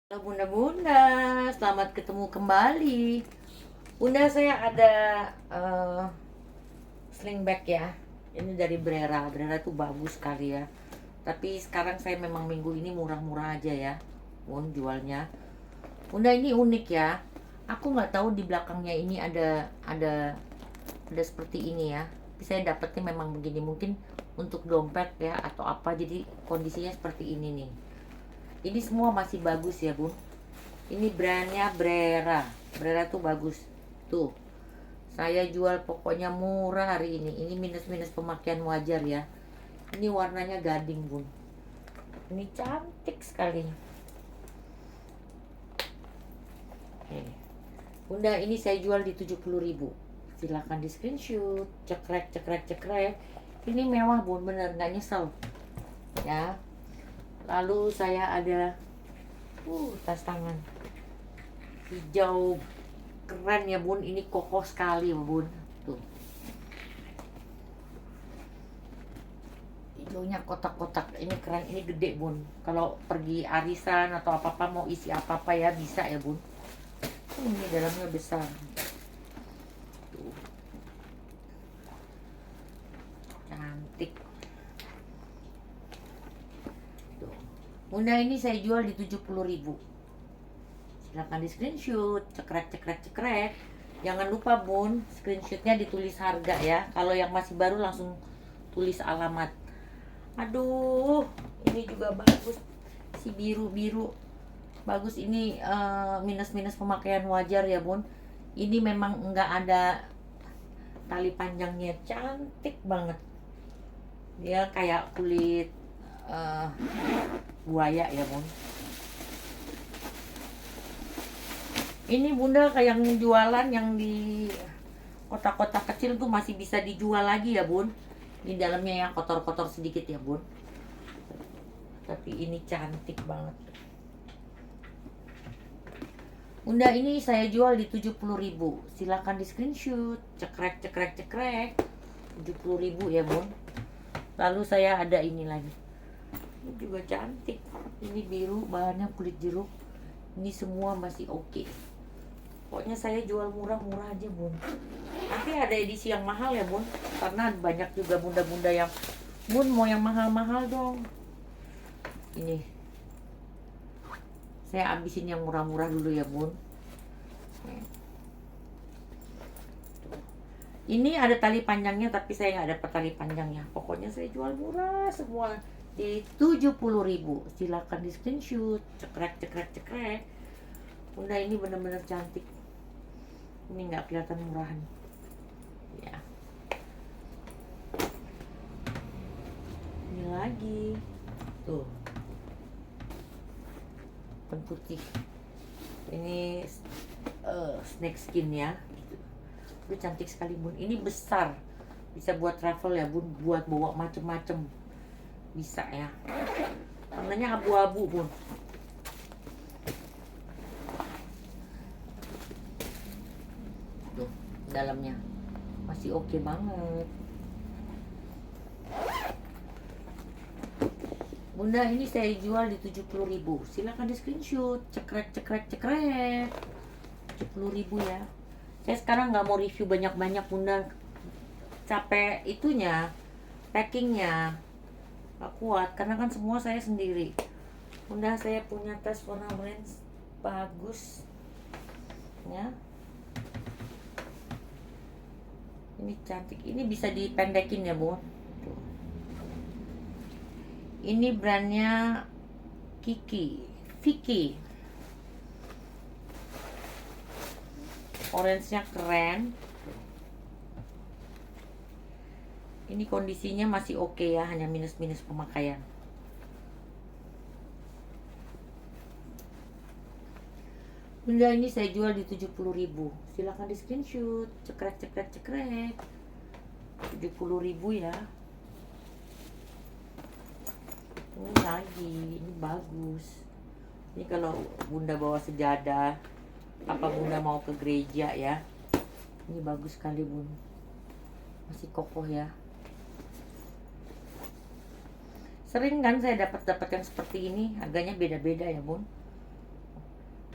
Halo bunda-bunda, selamat ketemu kembali. Bunda, saya ada sling bag ya. Ini dari Brera. Brera tuh bagus sekali ya. Tapi sekarang saya memang minggu ini murah-murah aja ya, Bun, jualnya. Bunda, ini unik ya. Aku nggak tahu di belakangnya ini ada seperti ini ya. Tapi saya dapetnya memang begini, mungkin untuk dompet ya atau apa. Jadi kondisinya seperti ini nih. Ini semua masih bagus ya, Bun. Ini brandnya Brera. Brera tuh bagus. Tuh. Saya jual pokoknya murah hari ini. Ini minus-minus pemakaian wajar ya. Ini warnanya gading, Bun. Ini cantik sekali. Oke. Bunda, ini saya jual di 70.000. Silahkan di screenshot. Cekrek, cekrek, cekrek. Ini mewah, Bun. Bener, nggak nyesel. Ya. Lalu saya ada tas tangan hijau, keren ya Bun. Ini kokoh sekali Bun. Tuh, hijaunya kotak-kotak. Ini keren, ini gede Bun. Kalau pergi arisan atau apa-apa, mau isi apa-apa ya bisa ya Bun. Ini dalamnya besar. Tuh, cantik. Tuh, Bunda, ini saya jual di 70.000. Silahkan di screenshot. Cekrek, cekrek, cekrek. Jangan lupa Bun, screenshotnya ditulis harga ya. Kalau yang masih baru langsung tulis alamat. Aduh, ini juga bagus. Si biru-biru bagus. Ini minus-minus pemakaian wajar ya Bun. Ini memang nggak ada tali panjangnya. Cantik banget. Dia kayak kulit buaya ya Bun. Ini Bunda kayak yang jualan yang di kota-kota kecil tuh masih bisa dijual lagi ya Bun. Ini dalamnya yang kotor-kotor sedikit ya Bun. Tapi ini cantik banget. Bunda, ini saya jual di 70.000. Silahkan di screenshot. Cekrek, cekrek, cekrek. 70.000 ya Bun. Lalu saya ada ini lagi. Ini juga cantik. Ini biru, bahannya kulit jeruk. Ini semua masih oke. Pokoknya saya jual murah-murah aja Bun. Nanti ada edisi yang mahal ya Bun. Karena banyak juga bunda-bunda yang, Bun mau yang mahal-mahal dong. Ini saya abisin yang murah-murah dulu ya Bun. Ini ada tali panjangnya tapi saya nggak dapat tali panjangnya. Pokoknya saya jual murah semua di 70.000. Silakan di screenshot. Cekrek, cekrek, cekrek. Bunda, ini bener-bener cantik. Ini nggak kelihatan murahan ya. Ini lagi tuh, pen putih. Ini snake skin ya. Udah cantik sekali Bun. Ini besar, bisa buat travel ya Bun, buat bawa macem-macem bisa ya. Warnanya abu-abu Bun. Tuh, dalamnya masih oke banget. Bunda, ini saya jual di 70.000. Silahkan di screenshot. Cekrek, cekrek, cekrek. 70.000 ya. Saya sekarang nggak mau review banyak-banyak Bunda. Capek itunya, packingnya nggak kuat karena kan semua saya sendiri. Bunda, saya punya tas warna orange bagus ya. Ini cantik. Ini bisa dipendekin ya Bun. Tuh. Ini brandnya Vicky. Orange-nya keren. Ini kondisinya masih oke ya, hanya minus-minus pemakaian. Bunda, ini saya jual di 70.000. Silahkan di screenshot. Cekrek, cekrek, cekrek. 70.000 ya. Ini lagi, ini bagus. Ini kalau Bunda bawa sejadah, apa Bunda mau ke gereja ya, ini bagus sekali Bun. Masih kokoh ya. Sering kan saya dapat yang seperti ini, harganya beda-beda ya Bun.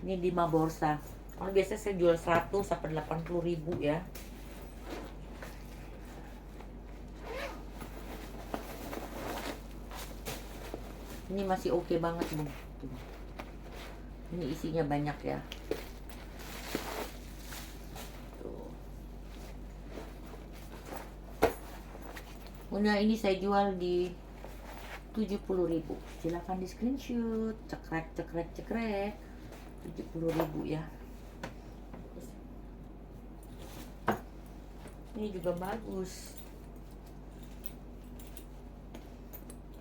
Ini di Maborsa. Kalau biasanya saya jual 100 sampai 80.000 ya. Ini masih oke banget, Bung. Tuh. Ini isinya banyak ya. Tuh. Punya ini saya jual di 70.000. Silahkan di screenshot. Cekrek cekrek cekrek. 70.000 ya. Ini juga bagus.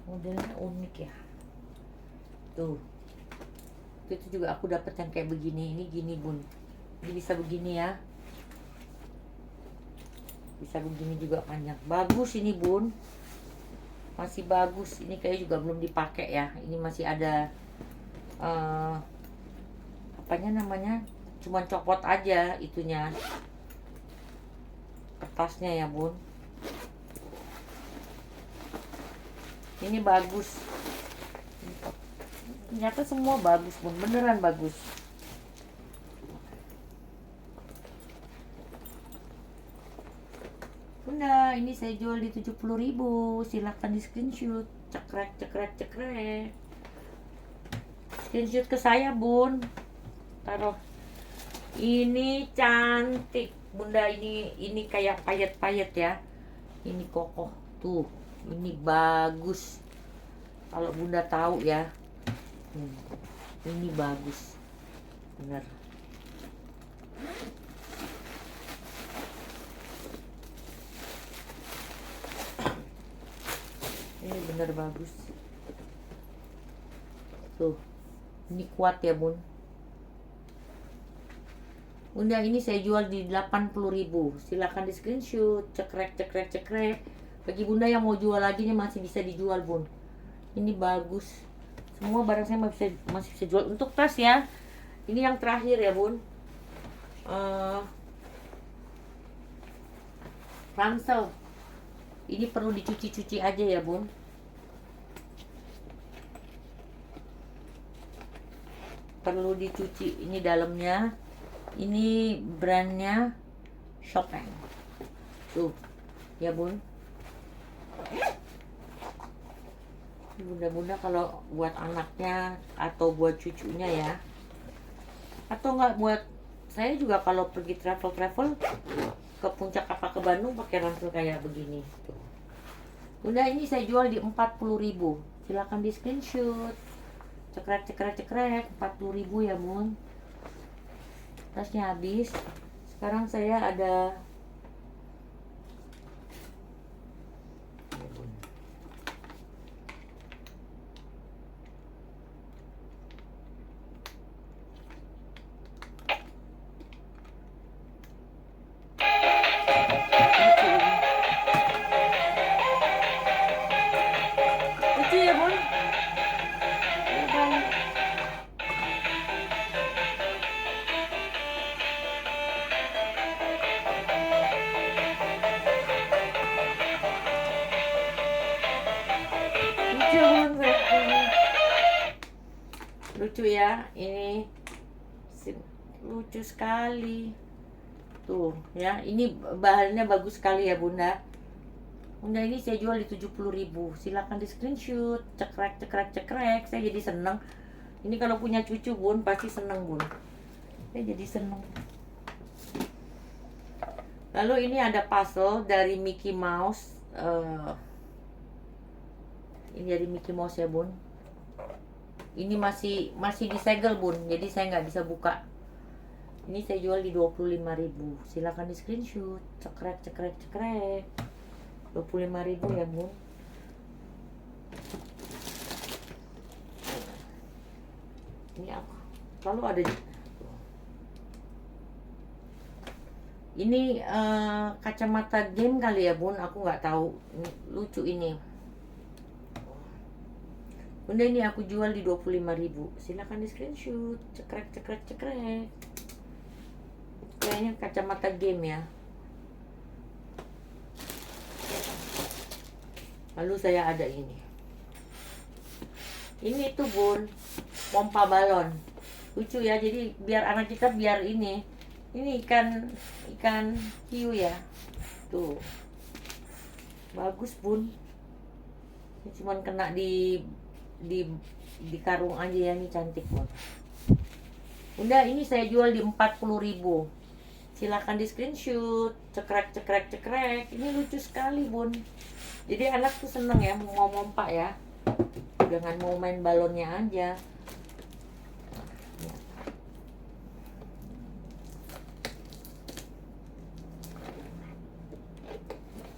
Modelnya unik ya. Tuh. Itu juga aku dapat yang kayak begini. Ini gini, Bun. Ini bisa begini ya. Bisa begini juga panjang. Bagus ini, Bun. Masih bagus. Ini kayak juga belum dipakai ya. Ini masih ada apanya namanya? Cuma copot aja itunya. Kertasnya ya, Bun. Ini bagus. Ternyata semua bagus, Bun. Beneran bagus. Bunda, ini saya jual di 70.000. Silahkan di screenshot. Cekrek cekrek cekrek. Screenshot ke saya, Bun. Taruh. Ini cantik. Bunda, ini kayak payet-payet ya. Ini kokoh tuh. Ini bagus. Kalau Bunda tahu ya. Ini bagus. Bener. Ini bener bagus. Tuh. Ini kuat ya, Bun. Bunda, ini saya jual di 80.000. Silahkan di screenshot. Cekrek cekrek cekrek. Bagi Bunda yang mau jual lagi nih masih bisa dijual, Bun. Ini bagus. Semua barang saya masih bisa jual. Untuk tas ya. Ini yang terakhir ya, Bun. Ransel. Ini perlu dicuci-cuci aja ya, Bun. Perlu dicuci. Ini dalamnya. Ini brandnya Chopin. Tuh, ya, Bun. Bunda-bunda kalau buat anaknya atau buat cucunya ya. Atau enggak buat saya juga kalau pergi travel ke puncak apa ke Bandung pakai ransel kayak begini. Tuh. Bunda, ini saya jual di 40.000. Silakan di screenshot. Cekrek cekrek cekrek 40.000 ya, Bun. Tasnya habis. Sekarang saya ada lucu ya, Bun. Lucu ya, ini lucu sekali tuh ya. Ini bahannya bagus sekali ya, Bunda. Bunda, ini saya jual di 70.000. Silakan di screenshot. Cekrek cekrek cekrek. Saya jadi seneng. Ini kalau punya cucu, Bun, pasti seneng, Bun. Saya jadi seneng. Lalu ini ada puzzle dari Mickey Mouse. Ini dari Mickey Mouse ya, Bun. Ini masih disegel, Bun. Jadi saya nggak bisa buka. Ini saya jual di 25.000. Silakan di screenshot. Cekrek cekrek cekrek. 25.000 ya, Bun. Ini apa? Lalu ada ini kacamata game kali ya, Bun. Aku nggak tahu. Ini lucu ini. Bunda, ini aku jual di 25.000. Silakan di screenshot. Cekrek cekrek cekrek. Kayaknya kacamata game ya. Lalu saya ada ini. Ini tuh, Bun, pompa balon. lucu ya. Jadi biar anak kita biar ini ikan ikan hiu ya, tuh bagus bun. Ini cuman kena di di karung aja ya, ini cantik bun. Bunda, ini saya jual di 40.000. Silahkan di screenshot. Cekrek cekrek cekrek. Ini lucu sekali bun. Jadi anak tuh seneng ya, mau mompa ya, jangan mau main balonnya aja.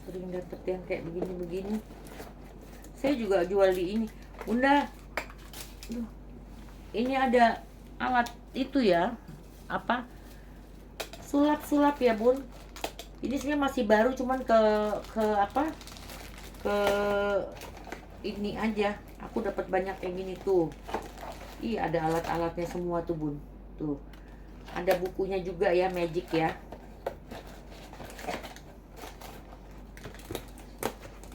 Sering dapet yang kayak begini-begini. Saya juga jual di ini Bunda. Ini ada alat itu ya, apa, sulap-sulap ya bun. Ini sebenarnya masih baru, cuman ke apa, ke ini aja aku dapat banyak kayak gini tuh. Ih, ada alat-alatnya semua tuh bun. Tuh ada bukunya juga ya, magic ya.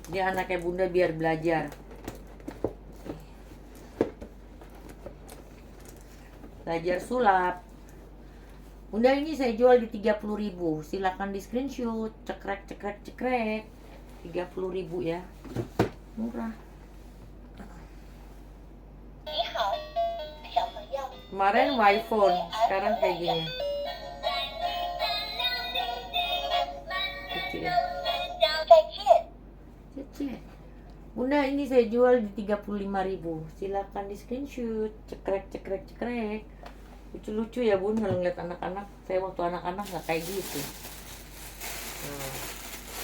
Dia anaknya bunda biar belajar sulap. Bunda, ini saya jual di 30.000. Silakan di screenshot. Cekrek cekrek cekrek. 30.000 ya, murah. Kemarin iPhone, sekarang kayak gini. Kecil. Bunda, ini saya jual di 35.000. Silakan di screenshot. Cekrek cekrek cekrek. Lucu-lucu ya bun kalau ngeliat anak-anak. Saya waktu anak-anak nggak kayak gitu. Nah,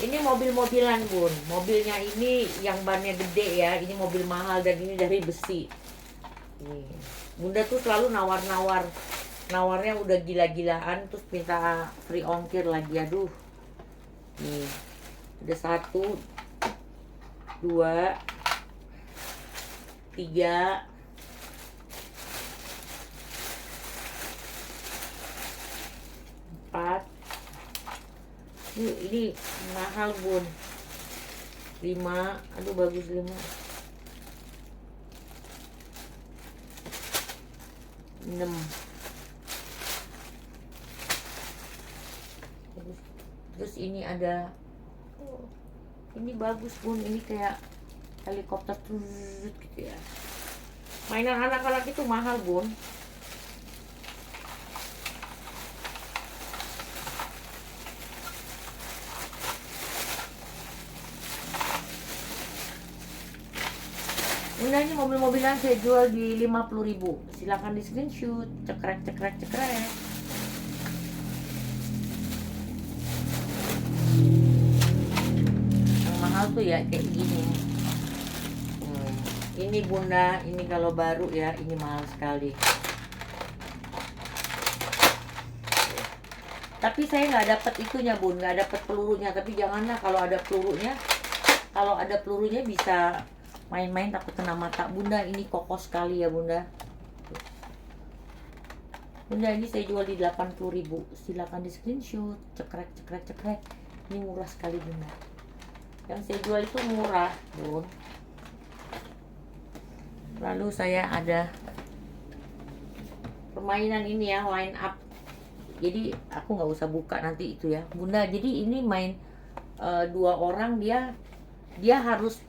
ini mobil-mobilan bun. Mobilnya ini yang bannya gede ya. Ini mobil mahal dan ini dari besi. Nih. Bunda tuh selalu nawar-nawar. Nawarnya udah gila-gilaan, terus minta free ongkir lagi. Aduh. Nih. Ada 1, 2, 3, 4. Ini mahal bun. 5. Aduh bagus 5. 6. Terus ini ada, ini bagus bun. Ini kayak helikopter gitu ya. Mainan anak-anak itu mahal bun. Bunda, ini mobil-mobilan saya jual di 50.000. Silahkan di screenshot. Cekrek cekrek cekrek. Yang mahal tuh ya kayak gini. Ini bunda, ini kalau baru ya, ini mahal sekali. Tapi saya nggak dapat itunya bun, nggak dapat pelurunya. Tapi janganlah kalau ada pelurunya. Kalau ada pelurunya bisa main-main takut kena mata. Bunda, ini kokoh sekali ya bunda. Bunda, ini saya jual di 80.000. Silakan di screenshot. Cekrek cekrek cekrek. Ini murah sekali bunda. Yang saya jual itu murah bun. Lalu saya ada permainan ini ya, line up. Jadi aku nggak usah buka nanti itu ya bunda. Jadi ini main 2 orang, dia harus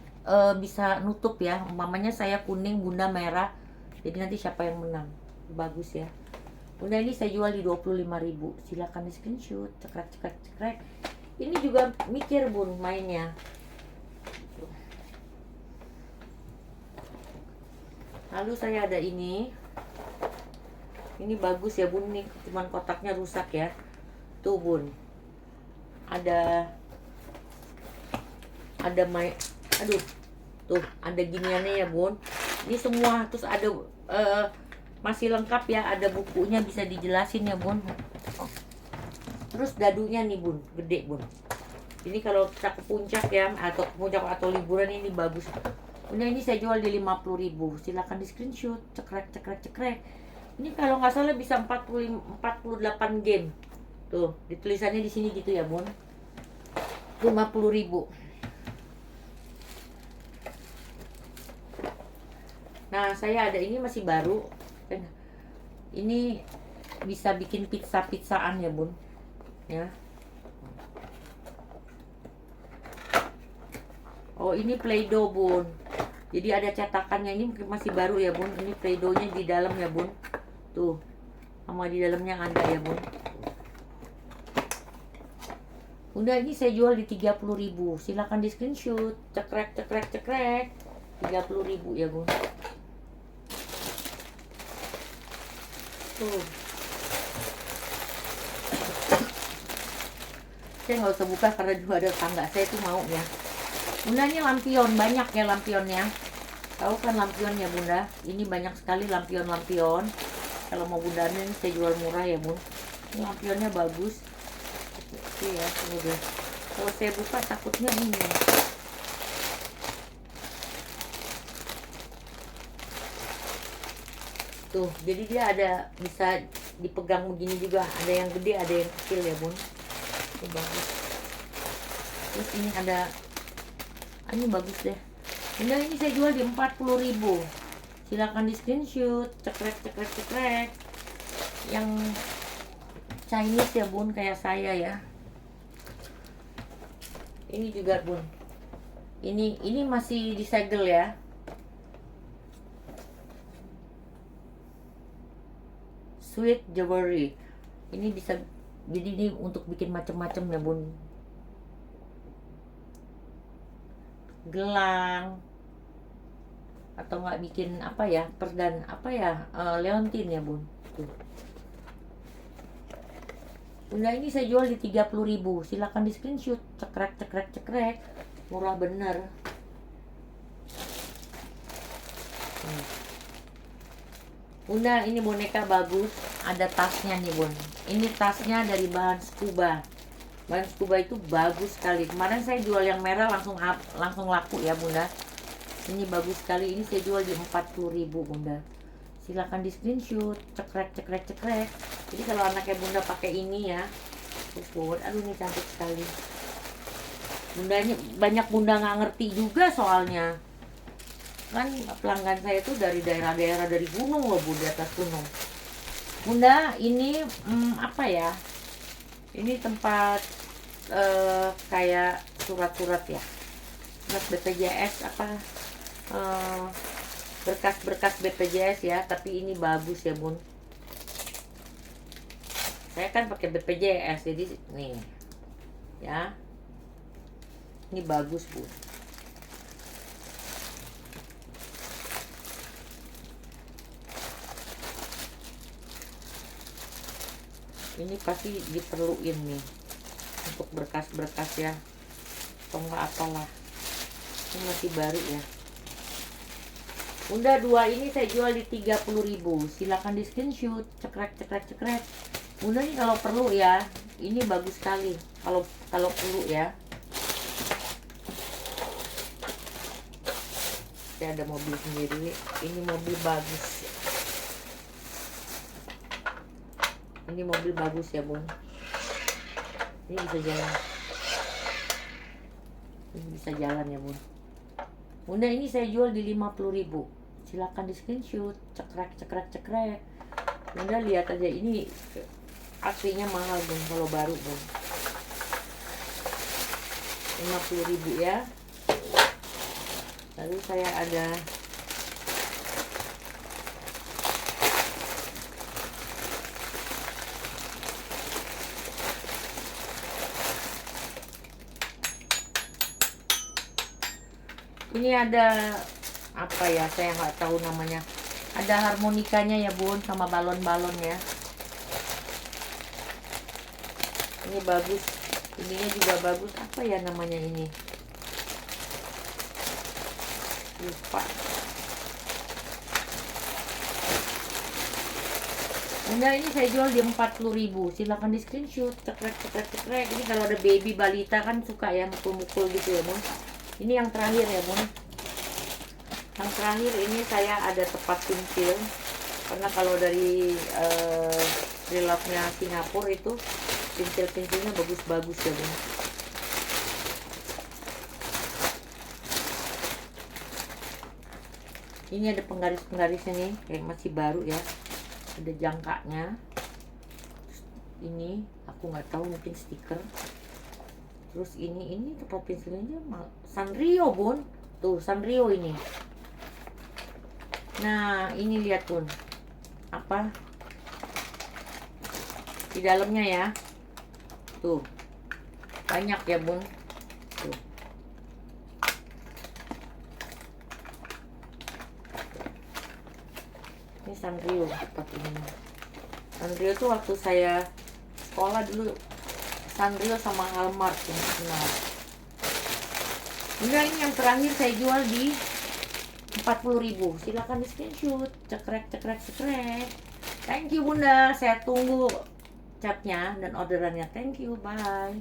bisa nutup ya. Umpamanya saya kuning, bunda merah. Jadi nanti siapa yang menang. Bagus ya. Bunda, ini saya jual di 25.000. Silakan di screenshot. Cekrek cekrek cekrek. Ini juga mikir bun mainnya. Lalu saya ada ini. Ini bagus ya bun, nih cuman kotaknya rusak ya. Tuh bun. Ada aduh. Tuh, ada giniannya ya bun. Ini semua, terus ada masih lengkap ya, ada bukunya, bisa dijelasin ya bun. Terus dadunya nih bun, gede bun. Ini kalau kita ke puncak ya, atau puncak atau liburan, ini bagus. Bunda, ini saya jual di 50.000. Silakan di screenshot. Cekrek cekrek cekrek. Ini kalau nggak salah bisa 48 game. Tuh, ditulisannya di sini gitu ya bun. 50.000. Nah, saya ada ini masih baru. Ini bisa bikin pizza-pizzaan ya bun ya. Oh ini Play-Doh bun, jadi ada cetakannya, ini masih baru ya bun. Ini Play-Dohnya di dalam ya bun, tuh sama di dalamnya ada ya bun. Udah, ini saya jual di 30.000, silahkan di screenshot, cekrek 30.000 ya bun. Tuh, saya nggak usah buka karena juga ada tangga saya tuh mau ya. Bunda, ini lampion, banyak ya lampionnya. Tahu kan lampionnya bunda, ini banyak sekali lampion. Kalau mau bunda ini saya jual murah ya bun. Ini lampionnya bagus. Oke ya, tunggu deh. Kalau saya buka takutnya ini. Tuh, jadi dia ada bisa dipegang begini juga. Ada yang gede, ada yang kecil ya bun. Ini bagus. Terus ini ada, ini bagus deh. Bunda, ini saya jual di 40.000. Silahkan di screenshot, cekrek. Yang Chinese ya bun, kayak saya ya. Ini juga bun. Ini masih disegel ya. Sweet jewelry. Ini bisa, jadi ini untuk bikin macam-macam ya bun. Gelang atau nggak bikin apa ya, perdan apa ya, leontin ya bun. Tuh. Bunda, ini saya jual di 30.000, silahkan di screenshot, cekrek, murah bener. Bunda, ini boneka bagus, ada tasnya nih bun. Ini tasnya dari bahan scuba. Bahan scuba itu bagus sekali. Kemarin saya jual yang merah langsung laku ya bunda. Ini bagus sekali. Ini saya jual di 40.000 bunda. Silahkan di screenshot, cekrek. Jadi kalau anaknya bunda pakai ini ya, terus forward, aduh ini cantik sekali. Bunda, ini banyak bunda nggak ngerti juga soalnya. Kan pelanggan saya tuh dari daerah-daerah, dari gunung loh bu, di atas gunung. Bunda, ini apa ya? Ini tempat kayak surat-surat ya, surat BPJS apa, berkas-berkas BPJS ya. Tapi ini bagus ya bun. Saya kan pakai BPJS, jadi nih ya, ini bagus bun. Ini pasti diperluin nih untuk berkas-berkas ya, atau enggak apalah. Ini masih baru ya bunda. Dua ini saya jual di 30.000, silahkan di screenshot, cekrek. Bunda, ini kalau perlu ya, ini bagus sekali kalau perlu ya. Saya ada mobil sendiri, ini mobil bagus. Ini mobil bagus ya bun. Ini bisa jalan. Ini bisa jalan ya bun. Bunda, ini saya jual di 50.000. Silakan di screenshot, cekrek. Bunda lihat aja, ini aslinya mahal bun kalau baru bun. 50.000 ya. Lalu saya ada ini, ada apa ya, saya nggak tahu namanya. Ada harmonikanya ya bun, sama balon-balon ya. Ini bagus, ininya juga bagus. Apa ya namanya ini, lupa. Bunda, ini saya jual di 40.000. Silahkan di screenshot, cekrek. Ini kalau ada baby balita kan suka ya mukul-mukul gitu ya bun. Ini yang terakhir ya bun. Yang terakhir ini saya ada tepat pincil, karena kalau dari Relove-nya Singapura itu pincil-pincilnya bagus-bagus ya bun. Ini ada penggaris-penggarisnya nih, kayak masih baru ya. ada jangkanya. Ini aku nggak tahu, mungkin stiker. Terus ini tempat pensilnya Sanrio bun, tuh Sanrio ini. Nah ini lihat bun, apa di dalamnya ya, tuh banyak ya bun, tuh. Ini Sanrio seperti ini. Sanrio tuh waktu saya sekolah dulu, Sanrio sama Hallmark yang terkenal. Udah, ini yang terakhir saya jual di 40.000. Silakan di screenshot, cekrek. Thank you bunda, saya tunggu chatnya dan orderannya. Thank you, bye.